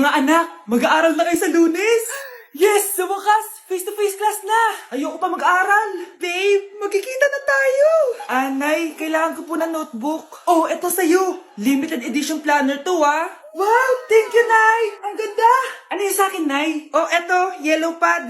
Mga anak, mag-aaral na kayo sa Lunes! Yes! Sa wakas! Face-to-face class na! Ayoko pa mag-aaral! Babe, magkikita na tayo! Anay, kailangan ko po ng notebook. Oh, eto sa'yo! Limited edition planner to, ah! Wow! Thank you, Nay! Ang ganda! Ano yung sa akin, Nay? Oh, eto, yellow pad.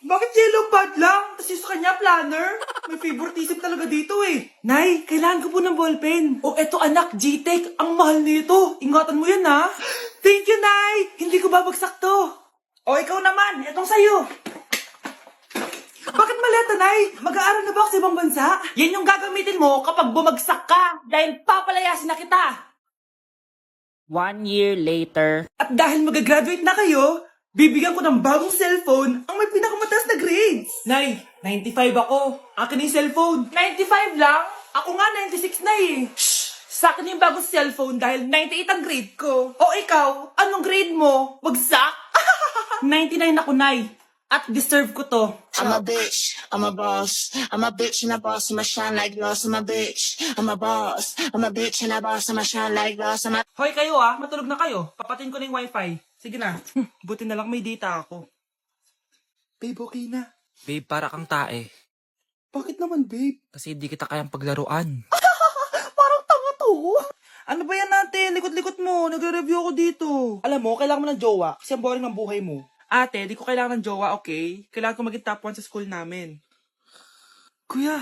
Bakit yellow pad lang? Tapos yung sa kanya, planner? May favoritism talaga dito eh. Nay, kailangan ko po ng ballpen. Oh, eto anak, G-Tech. Ang mahal nito. Ingatan mo yan, ha? Thank you, Nay! Hindi ko babagsak to. O, ikaw naman. Etong sa'yo. Bakit maleta, Nay? Mag-aaral na ba ako sa ibang bansa? Yan yung gagamitin mo kapag bumagsak ka dahil papalayasin na kita. 1 year later. At dahil mag-graduate na kayo, bibigyan ko ng bagong cellphone ang may pinakamataas na grades. Nay, 95 ako. Akin na yung cellphone. 95 lang? Ako nga 96 na eh. Shh! Sa akin yung bagong cellphone dahil 98 ang grade ko. O ikaw, anong grade mo? Bagsak? 99 ako, Nay. At deserve ko to. I'm a bitch, I'm a boss. I'm a bitch and a boss, I'ma shine like gloss. I'm a bitch, I'm a boss. I'm a bitch and a boss, I'ma shine like gloss. I'm a... Hoy kayo matulog na kayo. Papatin ko na yung wifi. Sige na. Buti na lang may data ako. Babe, okay na. Babe, para kang tae. Bakit naman, babe? Kasi di kita kayang paglaruan. Parang tanga to. Ano ba yan natin? Likot-likot mo. Nagre-review ako dito. Alam mo, kailangan mo ng jowa kasi ang boring ng buhay mo. Ate, di ko kailangan ng jowa, okay? Kailangan ko maging top 1 sa school namin. Kuya.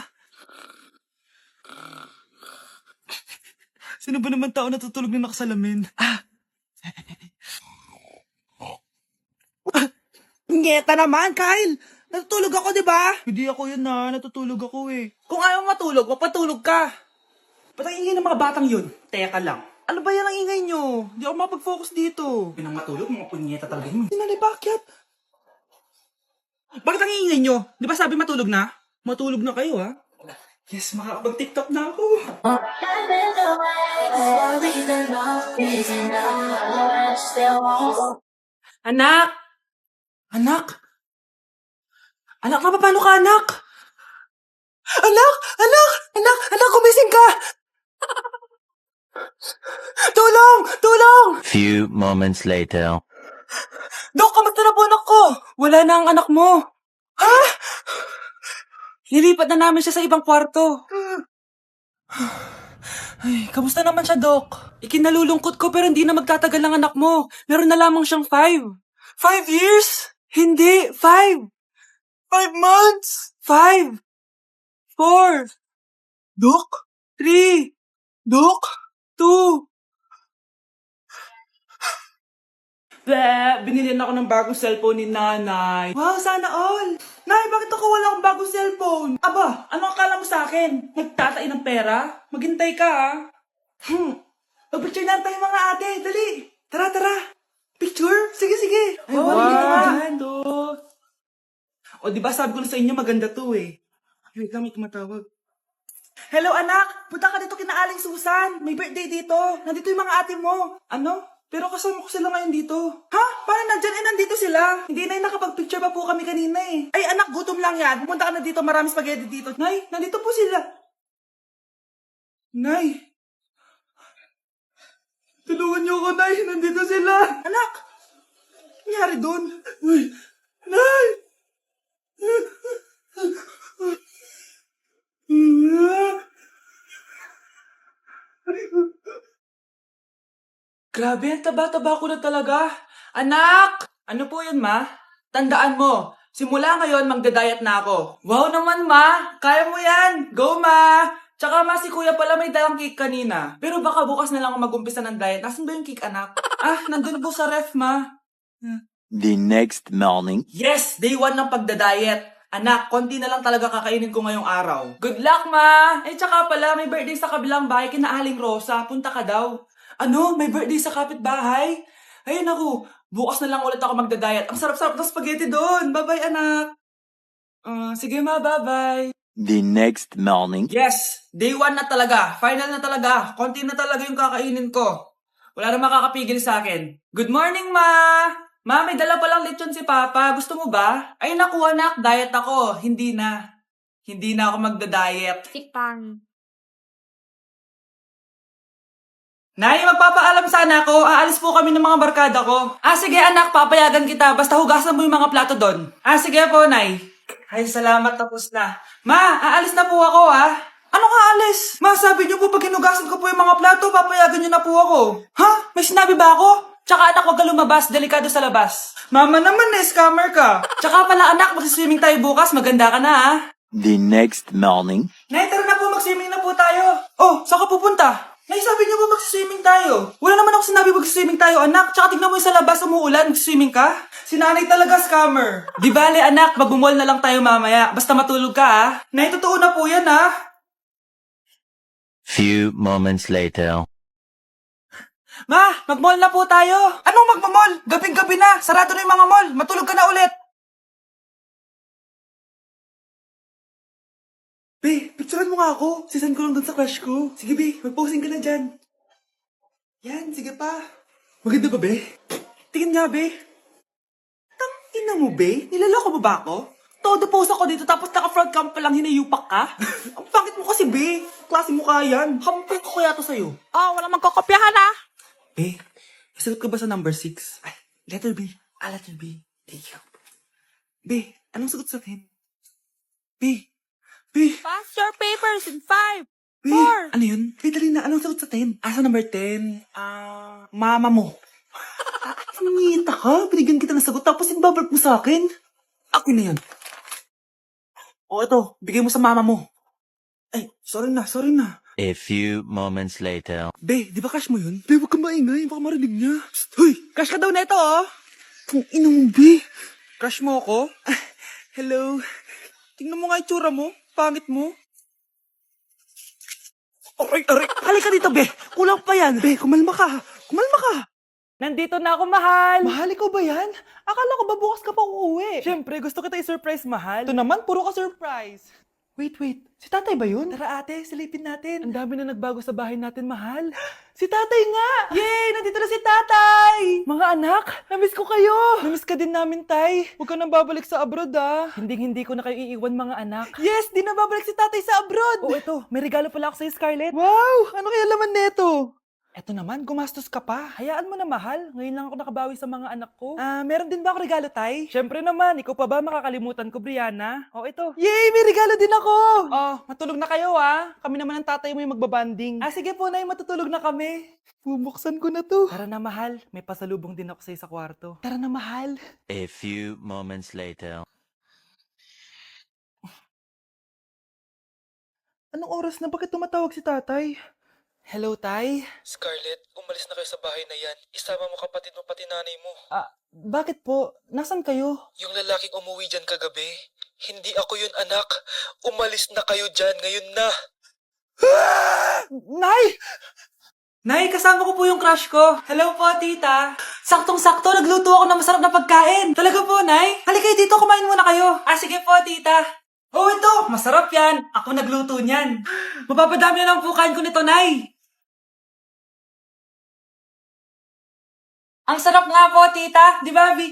Sino ba naman tao natutulog na nakasalamin? Ngeta naman, Kyle! Natutulog ako, di ba? Hindi ako yun natutulog ako eh. Kung ayaw matulog, mapatulog ka. Ba't ang ingay ng mga batang yun? Teka lang. Ano ba yan ang ingay nyo? Hindi ako mapag-focus dito. Pinang matulog, mga punyeta talaga yun. Sinali, bakit? Bakit ang ingay nyo? Di ba sabi matulog na? Matulog na kayo, ha? Yes, makakapag-TikTok na ako. Anak! Anak! Anak, paano ka, anak? Anak! Anak! Anak! Anak, gumising ka! Tulong! Tulong! Few moments later. Dok, kamusta na po anak ko? Wala na ang anak mo. Ha? Nilipat na namin siya sa ibang kwarto. Ay, kamusta naman siya, Dok? Ikinalulungkot ko pero hindi na magtatagal ang anak mo. Meron na lamang siyang 5. 5 years? Hindi, 5. 5 months? 5. 4. Dok? 3. Dok? 2. Binilihan ako ng bagong cellphone ni nanay. Wow, sana all! Nay, bakit ako wala akong bagong cellphone? Aba, ano akala mo sa akin? Nagtatain ng pera? Maghintay ka, ha? Mag-picture na tayo mga ate. Dali! Tara, tara! Picture? Sige, sige! Ay, wow! O, diba sabi ko na sa inyo maganda to eh. Wait lang, may tumatawag. Hello, anak! Punta ka dito kina Aling Susan. May birthday dito. Nandito yung mga ate mo. Ano? Pero kasama ko sila ngayon dito. Ha? Paano nandyan? Nandito sila. Hindi na nakapag-picture pa po kami kanina eh. Ay anak, gutom lang yan. Pumunta ka na dito. Marami spaghetti dito. Nay, nandito po sila. Nay. Tulungan niyo ako, Nay. Nandito sila. Anak. Ano nangyari doon? Uy. Nay. Grabe, ang taba-taba ko na talaga. Anak! Ano po yun, ma? Tandaan mo, simula ngayon magdadayat na ako. Wow naman, ma! Kaya mo yan! Go, ma! Tsaka ma, si kuya pala may dalang cake kanina. Pero baka bukas na lang ako mag-umpisa ng diet. Nasaan ba yung cake, anak? Nandun po sa ref, ma. The next morning. Yes! Day 1 ng pagdadayet. Anak, konti na lang talaga kakainin ko ngayong araw. Good luck, ma! Tsaka pala, may birthday sa kabilang bahay kina Aling Rosa. Punta ka daw. Ano? May birthday sa kapitbahay? Ayun ako, bukas na lang ulit ako magdadayet. Ang sarap-sarap ng spaghetti doon. Bye-bye, anak. Sige ma, bye-bye. The next morning. Yes, day 1 na talaga. Final na talaga. Konti na talaga yung kakainin ko. Wala na makakapigil sa akin. Good morning, ma! Ma, may dala palang lechon si Papa. Gusto mo ba? Ay naku, anak. Diet ako. Hindi na. Hindi na ako magdadayet. Tikpan. Nay, magpapaalam sana ako. Aalis po kami ng mga barkada ko. Sige anak, papayagan kita. Basta hugasan mo yung mga plato doon. Sige po, Nay. Ay, salamat, tapos na. Ma, aalis na po ako, ha? Ano ka alis? Ma, sabi niyo po pag hinugasan ko po yung mga plato, papayagan niyo na po ako. Ha? May sinabi ba ako? Tsaka anak, huwag ka lumabas. Delikado sa labas. Mama naman, scammer ka. Tsaka pala anak, magsiswimming tayo bukas. Maganda ka na, ha? The next morning. Nay, tara na po, mag-swimming na po tayo. Oh, saan ka pupunta? Nay, sabi niyo ba mag-swimming tayo? Wala naman ako sinabi mag-swimming tayo, anak. Tsaka tignan mo yung sa labas, umuulan, mag-swimming ka? Si nanay talaga, scammer. Di bale, anak, magbumol na lang tayo mamaya. Basta matulog ka, ha? Nay, totoo na po yan, ha? Few moments later. Ma, mag-mall na po tayo. Anong magmamall? Gabing-gabi na. Sarado na yung mga mall. Matulog ka na ulit. Be, picturean mo nga ako. Sisan ko lang dun sa crush ko. Sige, be. Mag-posing ka na dyan. Yan, sige pa. Maganda ba, be? Tingin nga, be. Tangina mo, be? Nilaloko mo ba ako? Todo pose ako dito tapos naka-front cam pa lang hinayupak ka? Ang pangit mo kasi, be. Klase mo kaya yan. Hampir ko kaya to sa'yo. Wala magkakopyahan ah. Be, sagot ka ba sa number 6? Ay, letter B. Letter B. Thank you. Be, anong sagot sa atin? B. Pass your papers in 5. B. Ano yun? Be, dali na. Anong sagot sa 10? Sa number 10? Mama mo. Nangita ka? Binigyan kita ng sagot tapos inbabalik mo sa akin? Ako na yun. Ito. Bigay mo sa mama mo. Ay, sorry na. A few moments later. Be, di ba crush mo yun? Be, huwag ka maingay. Baka marinig niya. Psst, hoy! Crush ka daw na ito, oh! Kung ina mo, Be. Crush mo ako? Hello? Tingnan mo nga itsura mo. Pangit mo. Aray! Halika dito, Be. Kulang pa yan. Be, kumalma ka. Nandito na ako, mahal. Mahal, ikaw ba yan? Akala ko ba bukas ka pa uuwi? Siyempre, gusto kita i-surprise, mahal. Ito naman, puro ka surprise. Wait. Si tatay ba yun? Tara ate, silipin natin. Ang dami na nagbago sa bahay natin, mahal. Si tatay nga! Yay! Nandito na si tatay! Mga anak, namiss ko kayo! Namiss ka din namin, tay. Huwag ka nang babalik sa abroad, ah. Hindi ko na kayo iiwan, mga anak. Yes! Di na babalik si tatay sa abroad! Oh, ito. May regalo pala ako sa'yo, Scarlett. Wow! Ano kaya laman neto? Eto naman, gumastos ka pa. Hayaan mo na, mahal. Ngayon lang ako nakabawi sa mga anak ko. Meron din ba ako regalo, tay? Siyempre naman, ikaw pa ba makakalimutan ko, Brianna? Ito. Yay! May regalo din ako! Matulog na kayo, ah. Kami naman ang tatay mo yung magbabanding. Sige po, nay, matutulog na kami. Bubuksan ko na to. Tara na, mahal. May pasalubong din ako sa'yo sa kwarto. Tara na, mahal. A few moments later. Anong oras na? Bakit tumatawag si tatay? Hello, tay? Scarlett, umalis na kayo sa bahay na yan. Isama mo kapatid mo pati nanay mo. Bakit po? Nasaan kayo? Yung lalaking umuwi dyan kagabi, hindi ako yun anak. Umalis na kayo dyan ngayon na. Nay! Nay, kasama ko po yung crush ko. Hello po, tita. Saktong-sakto, nagluto ako ng masarap na pagkain. Talaga po, Nay? Halika kayo dito, kumain muna kayo. Sige po, tita. Ito, masarap yan. Ako nagluto niyan. Mapapadami na lang po kain ko nito, Nay. Ang sarap nga po, tita. Di ba, Bi?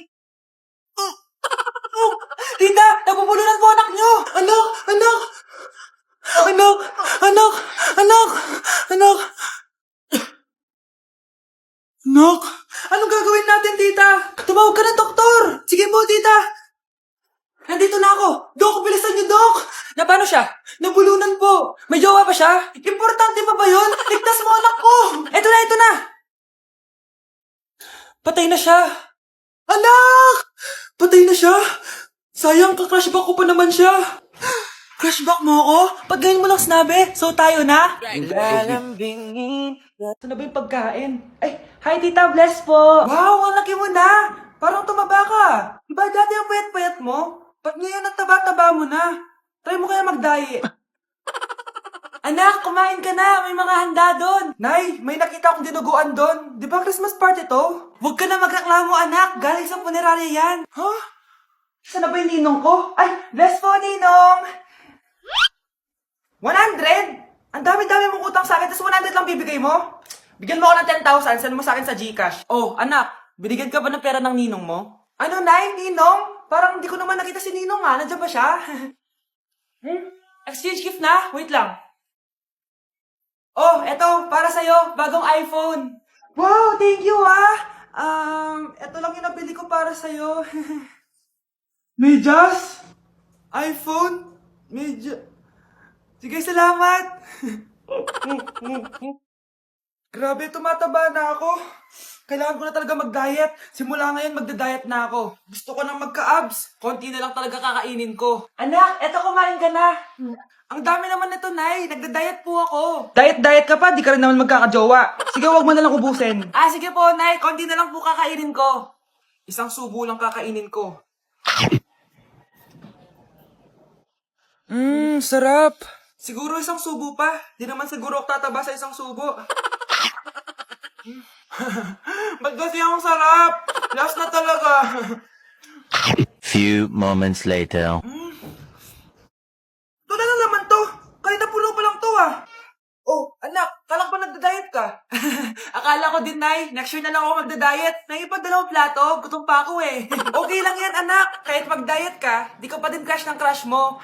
Tita, nabubulunan po anak nyo. Anak, anong gagawin natin, tita? Tumawag ka ng doktor. Sige po, tita. Nandito na ako. Dok, bilisan niyo, Dok. Na paano siya? Nabulunan po. May jowa pa siya? Importante pa ba yun? Ligtas mo anak ko. Ito na. Patay na siya. Anak! Patay na siya? Sayang, ka-crushback ko pa naman siya. Crushback mo ako? Pag ganyan mo lang sinabi, so tayo na? Lalambingin. Ito na ba yung pagkain? Ay, hi tita, bless po. Wow, ang laki mo na. Parang tumaba ka. Diba dati ang payat-payat mo? Ba't ngayon ang taba-taba mo na? Try mo kaya mag-diet. Anak, kumain ka na. May mga handa doon. Nay, may nakita akong dinuguan doon. Di ba Christmas party to? Huwag ka na magreklamo, anak. Galing sa punerarya yan. Huh? Saan na ba yung ninong ko? Ay, bless po, ninong. 100? Ang dami-dami mong utang sa akin, tapos 100 lang bibigay mo? Bigyan mo ako ng 10,000, send mo sa akin sa GCash. Oh, anak, binigyan ka ba ng pera ng ninong mo? Ano, Nay? Ninong? Parang hindi ko naman nakita si ninong, ha? Nandiyan ba siya? Exchange gift na? Wait lang. Oh, eto, para sa'yo, bagong iPhone. Wow, thank you eto lang yung nabili ko para sa'yo. Medyas? iPhone? Sige, salamat. Grabe, tumataba na ako. Kailangan ko na talaga mag-diet. Simula ngayon, magda-diet na ako. Gusto ko nang magka-abs. Konti na lang talaga kakainin ko. Anak, eto kumain ka na. Ang dami naman nito, Nay. Nagda-diet po ako. Diet ka pa? Di ka rin naman magkakajowa. Sige, wag mo na lang ubusin. Sige po, Nay. Konti na lang po kakainin ko. Isang subo lang kakainin ko. Sarap. Siguro isang subo pa. Di naman siguro ako tataba sa isang subo. Ba't kasi ang sarap? Last na talaga. Few moments later. Ito na naman to. Kanina puno pa lang to Oh, anak, kala ko ba nagda-diet ka? Akala ko din, Nay. Next year na lang ako magda-diet. Nangipag-dalawang plato, gutom pa ako eh. Okay lang yan, anak. Kahit mag-diet ka, di ka pa din crush ng crush mo.